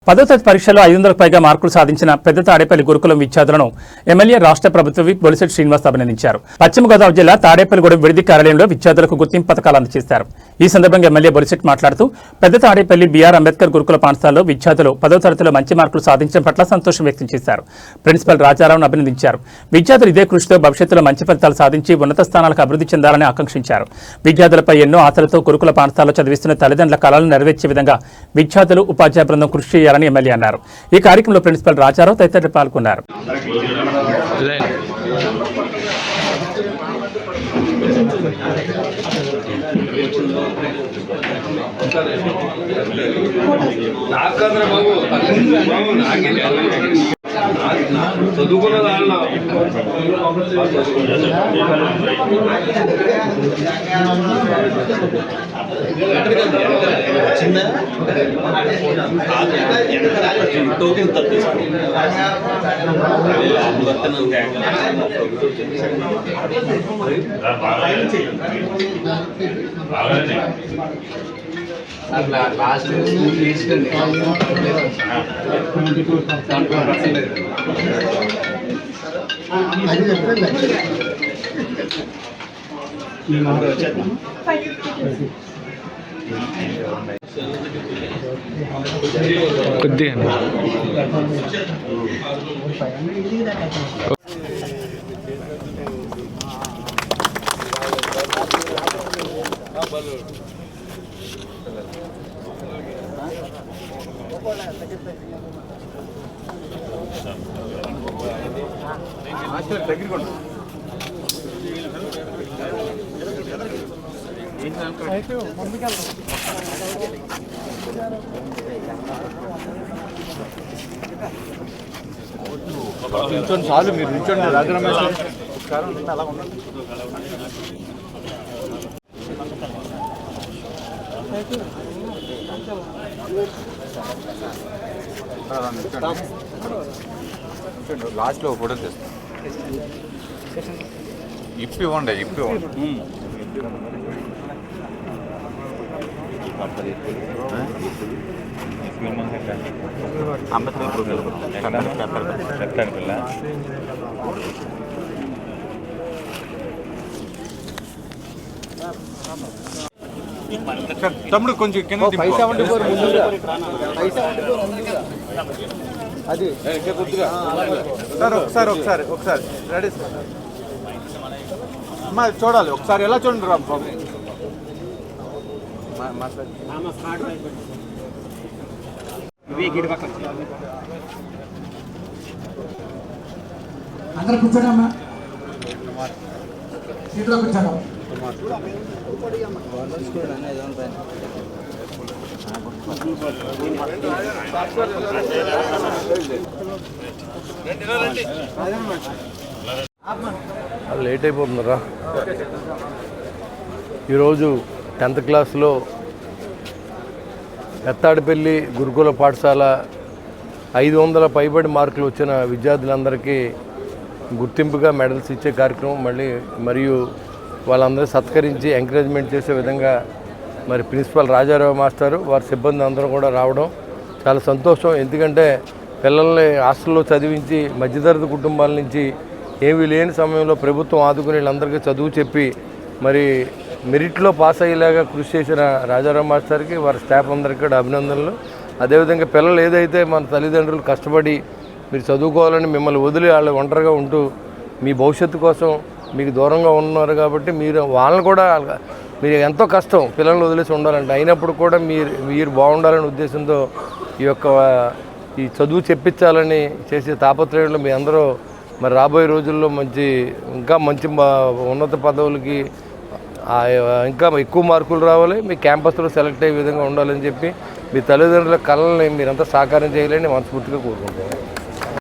10వ తరగతి పరీక్షలో 500కు పైగా మార్కులు సాధించిన పెద్ద తాడేపల్లి గురుకులం విద్యార్థులను ఎమ్మెల్యే రాష్ట్ర ప్రభుత్వ విప్ బొలిశెట్టి శ్రీనివాస్ అభినందించారు. పశ్చిమ గోదావరి జిల్లా తాడేపల్లిగూడెం విడిది కార్యాలయంలో విద్యార్థులకు గుర్తింపు పథకాలు అందజేశారు. ఈ సందర్భంగా ఎమ్మెల్యే బొలిశెట్టి మాట్లాడుతూ పెద్ద తాడేపల్లి బీఆర్ అంబేద్కర్ గురుకుల పాఠశాలలో విద్యార్థులు 10వ తరగతిలో మంచి మార్కులు సాధించడం పట్ల సంతోషం వ్యక్తం చేశారు. ప్రిన్సిపల్ రాజారావును అభినందించారు. విద్యార్థులు ఇదే కృషితో భవిష్యత్తులో మంచి ఫలితాలు సాధించి ఉన్నత స్థానాలకు అభివృద్ధి చెందాలని ఆకాంక్షించారు. విద్యార్థులపై ఎన్నో ఆశలతో గురుకుల పాఠశాలలో చదివిస్తున్న తల్లిదండ్రుల కళలను నెరవేర్చే విధంగా విద్యార్థులు ఉపాధ్యాయ బృందం కృషి చేయాలని ఎమ్మెల్యే అన్నారు. ఈ కార్యక్రమంలో ప్రిన్సిపల్ రాజారావు తదితరులు పాల్గొన్నారు. చాలు మీరు నిల్చోండి. లాస్ట్లో ఫోటో తెస్తాం. ఇప్పివ్వండి. తమ్ముడు కొంచెం కింద 574 ముందుగా అది సార్ ఒకసారి రెడీ సార్. అమ్మా చూడాలి ఒకసారి ఎలా చూడండి రా బాబు. అందరూ కూర్చోడమ్మా, సీట్లో కూర్చోడం. లేట్ అయిపోతుందిరా. ఈరోజు 10th క్లాస్లో ఎత్తాడిపల్లి గురుకుల పాఠశాల 500 పైబడి మార్కులు వచ్చిన విద్యార్థులందరికీ గుర్తింపుగా మెడల్స్ ఇచ్చే కార్యక్రమం మరియు వాళ్ళందరూ సత్కరించి ఎంకరేజ్మెంట్ చేసే విధంగా మరి ప్రిన్సిపల్ రాజారావు మాస్టారు వారి సిబ్బంది అందరూ కూడా రావడం చాలా సంతోషం. ఎందుకంటే పిల్లల్ని హాస్టల్లో చదివించి మధ్యతరగతి కుటుంబాల నుంచి ఏమీ లేని సమయంలో ప్రభుత్వం ఆదుకుని వీళ్ళందరికీ చదువు చెప్పి మరి మెరిట్లో పాస్ అయ్యేలాగా కృషి చేసిన రాజారావు మాస్టర్కి వారి స్టాఫ్ అందరికీ కూడా అభినందనలు. అదేవిధంగా పిల్లలు ఏదైతే మన తల్లిదండ్రులు కష్టపడి మీరు చదువుకోవాలని మిమ్మల్ని వదిలి వాళ్ళు ఒంటరిగా ఉంటూ మీ భవిష్యత్తు కోసం మీకు దూరంగా ఉన్నారు కాబట్టి మీరు వాళ్ళని కూడా మీరు ఎంతో కష్టం పిల్లల్ని వదిలేసి ఉండాలంటే అయినప్పుడు కూడా మీరు బాగుండాలనే ఉద్దేశంతో ఈ చదువు చెప్పించాలని చేసే తాపత్రయంలో మీ అందరూ మరి రాబోయే రోజుల్లో ఇంకా మంచి ఉన్నత పదవులకి ఇంకా ఎక్కువ మార్కులు రావాలి, మీ క్యాంపస్లో సెలెక్ట్ అయ్యే విధంగా ఉండాలని చెప్పి మీ తల్లిదండ్రుల కళల్ని మీరంతా సాకారం చేయాలని మనస్ఫూర్తిగా కోరుకుంటున్నాను.